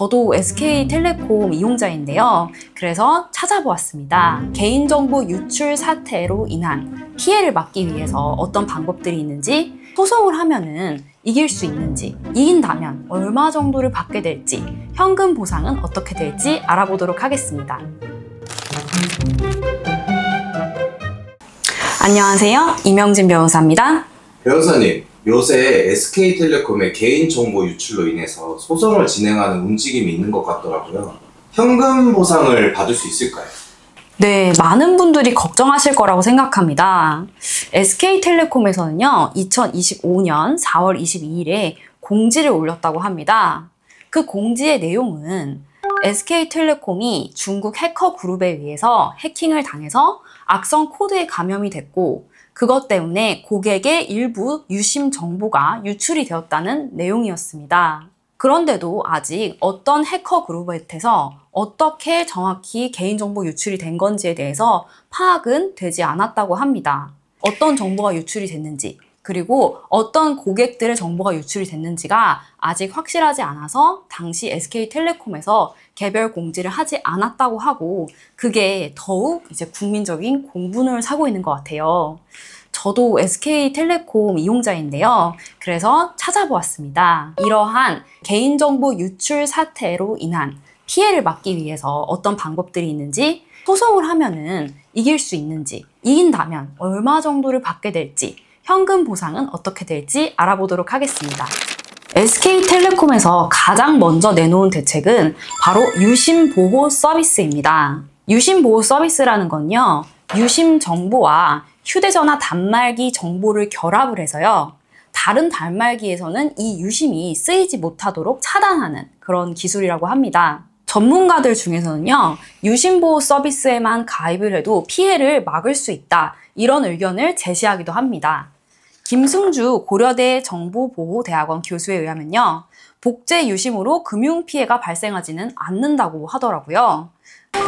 저도 SK텔레콤 이용자인데요. 그래서 찾아보았습니다. 개인정보 유출 사태로 인한 피해를 막기 위해서 어떤 방법들이 있는지, 소송을 하면은 이길 수 있는지, 이긴다면 얼마 정도를 받게 될지, 현금 보상은 어떻게 될지 알아보도록 하겠습니다. 안녕하세요. 이명진 변호사입니다. 변호사님, 요새 SK텔레콤의 개인정보 유출로 인해서 소송을 진행하는 움직임이 있는 것 같더라고요. 현금 보상을 받을 수 있을까요? 네, 많은 분들이 걱정하실 거라고 생각합니다. SK텔레콤에서는요, 2025년 4월 22일에 공지를 올렸다고 합니다. 그 공지의 내용은 SK텔레콤이 중국 해커 그룹에 의해서 해킹을 당해서 악성 코드에 감염이 됐고, 그것 때문에 고객의 일부 유심 정보가 유출이 되었다는 내용이었습니다. 그런데도 아직 어떤 해커 그룹한테서 어떻게 정확히 개인정보 유출이 된 건지에 대해서 파악은 되지 않았다고 합니다. 어떤 정보가 유출이 됐는지, 그리고 어떤 고객들의 정보가 유출이 됐는지가 아직 확실하지 않아서 당시 SK텔레콤에서 개별 공지를 하지 않았다고 하고, 그게 더욱 이제 국민적인 공분을 사고 있는 것 같아요. 저도 SK텔레콤 이용자인데요. 그래서 찾아보았습니다. 이러한 개인정보 유출 사태로 인한 피해를 막기 위해서 어떤 방법들이 있는지, 소송을 하면은 이길 수 있는지, 이긴다면 얼마 정도를 받게 될지, 현금 보상은 어떻게 될지 알아보도록 하겠습니다. SK텔레콤에서 가장 먼저 내놓은 대책은 바로 유심 보호 서비스입니다. 유심 보호 서비스라는 건요, 유심 정보와 휴대전화 단말기 정보를 결합을 해서요, 다른 단말기에서는 이 유심이 쓰이지 못하도록 차단하는 그런 기술이라고 합니다. 전문가들 중에서는요, 유심 보호 서비스에만 가입을 해도 피해를 막을 수 있다, 이런 의견을 제시하기도 합니다. 김승주 고려대 정보보호대학원 교수에 의하면요, 복제 유심으로 금융피해가 발생하지는 않는다고 하더라고요.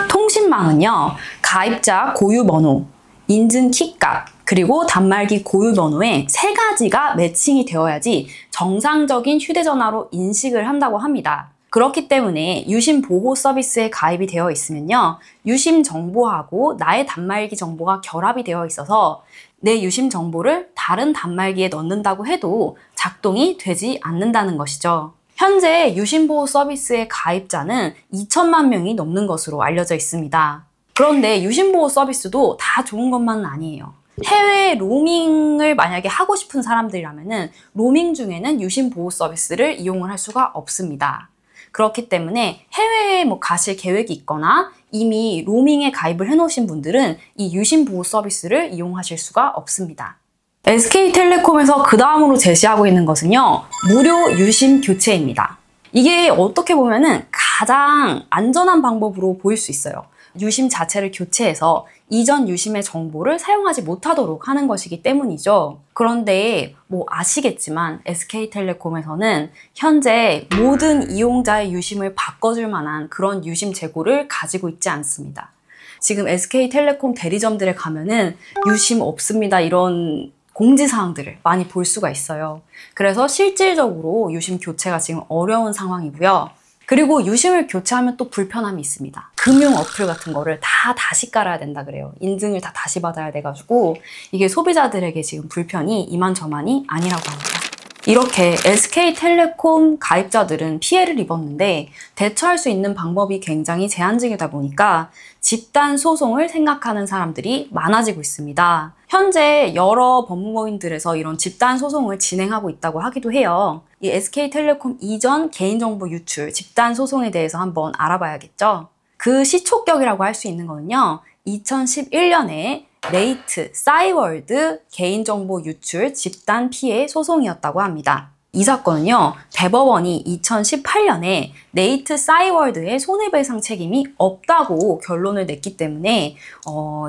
통신망은요, 가입자 고유번호, 인증 키값, 그리고 단말기 고유번호에 3가지가 매칭이 되어야지 정상적인 휴대전화로 인식을 한다고 합니다. 그렇기 때문에 유심 보호 서비스에 가입이 되어 있으면요, 유심 정보하고 나의 단말기 정보가 결합이 되어 있어서 내 유심 정보를 다른 단말기에 넣는다고 해도 작동이 되지 않는다는 것이죠. 현재 유심 보호 서비스의 가입자는 2천만 명이 넘는 것으로 알려져 있습니다. 그런데 유심 보호 서비스도 다 좋은 것만은 아니에요. 해외 로밍을 만약에 하고 싶은 사람들이라면은 로밍 중에는 유심 보호 서비스를 이용을 할 수가 없습니다. 그렇기 때문에 해외에 가실 계획이 있거나 이미 로밍에 가입을 해놓으신 분들은 이 유심 보호 서비스를 이용하실 수가 없습니다. SK텔레콤에서 그 다음으로 제시하고 있는 것은요, 무료 유심 교체입니다. 이게 어떻게 보면은 가장 안전한 방법으로 보일 수 있어요. 유심 자체를 교체해서 이전 유심의 정보를 사용하지 못하도록 하는 것이기 때문이죠. 그런데 아시겠지만 SK텔레콤에서는 현재 모든 이용자의 유심을 바꿔줄 만한 그런 유심 재고를 가지고 있지 않습니다. 지금 SK텔레콤 대리점들에 가면은 유심 없습니다, 이런 공지사항들을 많이 볼 수가 있어요. 그래서 실질적으로 유심 교체가 지금 어려운 상황이고요. 그리고 유심을 교체하면 또 불편함이 있습니다. 금융 어플 같은 거를 다 다시 깔아야 된다 그래요. 인증을 다 다시 받아야 돼가지고 이게 소비자들에게 지금 불편이 이만저만이 아니라고 합니다. 이렇게 SK텔레콤 가입자들은 피해를 입었는데 대처할 수 있는 방법이 굉장히 제한적이다 보니까 집단 소송을 생각하는 사람들이 많아지고 있습니다. 현재 여러 법무법인들에서 이런 집단 소송을 진행하고 있다고 하기도 해요. 이 SK텔레콤 이전 개인정보 유출 집단 소송에 대해서 한번 알아봐야겠죠. 그 시초격이라고 할 수 있는 거는요, 2011년에 네이트, 싸이월드 개인정보 유출 집단 피해 소송이었다고 합니다. 이 사건은요, 대법원이 2018년에 네이트, 싸이월드의 손해배상 책임이 없다고 결론을 냈기 때문에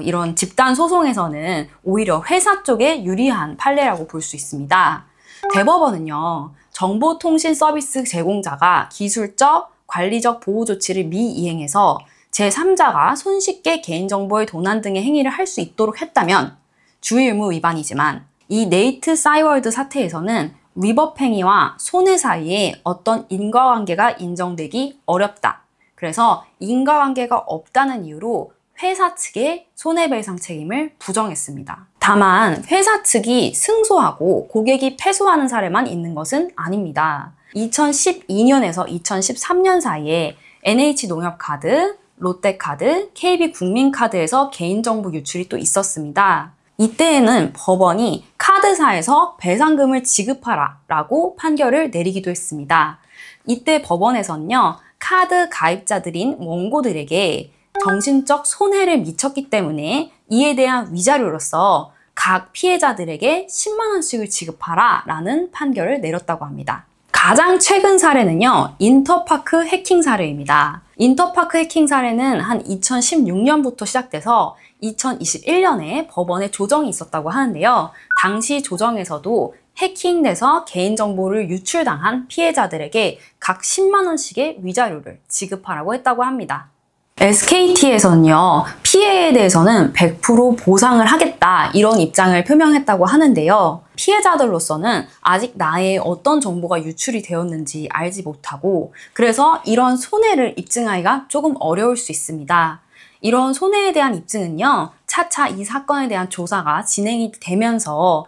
이런 집단 소송에서는 오히려 회사 쪽에 유리한 판례라고 볼 수 있습니다. 대법원은요, 정보통신 서비스 제공자가 기술적, 관리적 보호 조치를 미이행해서 제3자가 손쉽게 개인정보의 도난 등의 행위를 할 수 있도록 했다면 주의 의무 위반이지만 이 네이트 싸이월드 사태에서는 위법행위와 손해 사이에 어떤 인과관계가 인정되기 어렵다. 그래서 인과관계가 없다는 이유로 회사 측의 손해배상 책임을 부정했습니다. 다만 회사 측이 승소하고 고객이 패소하는 사례만 있는 것은 아닙니다. 2012년에서 2013년 사이에 NH농협카드, 롯데카드, KB국민카드에서 개인정보 유출이 또 있었습니다. 이때에는 법원이 카드사에서 배상금을 지급하라 라고 판결을 내리기도 했습니다. 이때 법원에서는요, 카드 가입자들인 원고들에게 정신적 손해를 미쳤기 때문에 이에 대한 위자료로서 각 피해자들에게 10만 원씩을 지급하라 라는 판결을 내렸다고 합니다. 가장 최근 사례는요, 인터파크 해킹 사례입니다. 인터파크 해킹 사례는 한 2016년부터 시작돼서 2021년에 법원에 조정이 있었다고 하는데요. 당시 조정에서도 해킹돼서 개인정보를 유출당한 피해자들에게 각 10만 원씩의 위자료를 지급하라고 했다고 합니다. SKT에서는요, 피해에 대해서는 100% 보상을 하겠다 이런 입장을 표명했다고 하는데요. 피해자들로서는 아직 나의 어떤 정보가 유출이 되었는지 알지 못하고 그래서 이런 손해를 입증하기가 조금 어려울 수 있습니다. 이런 손해에 대한 입증은요, 차차 이 사건에 대한 조사가 진행이 되면서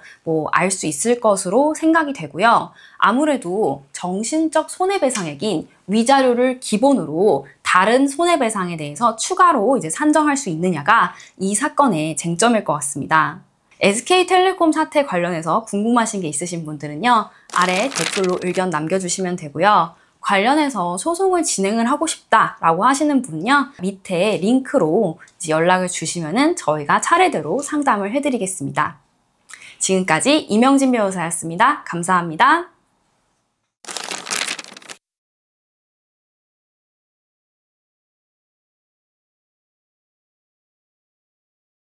알 수 있을 것으로 생각이 되고요. 아무래도 정신적 손해배상액인 위자료를 기본으로 다른 손해배상에 대해서 추가로 산정할 수 있느냐가 이 사건의 쟁점일 것 같습니다. SK텔레콤 사태 관련해서 궁금하신 게 있으신 분들은요, 아래 댓글로 의견 남겨주시면 되고요. 관련해서 소송을 진행을 하고 싶다라고 하시는 분은요, 밑에 링크로 연락을 주시면은 저희가 차례대로 상담을 해드리겠습니다. 지금까지 이명진 변호사였습니다. 감사합니다.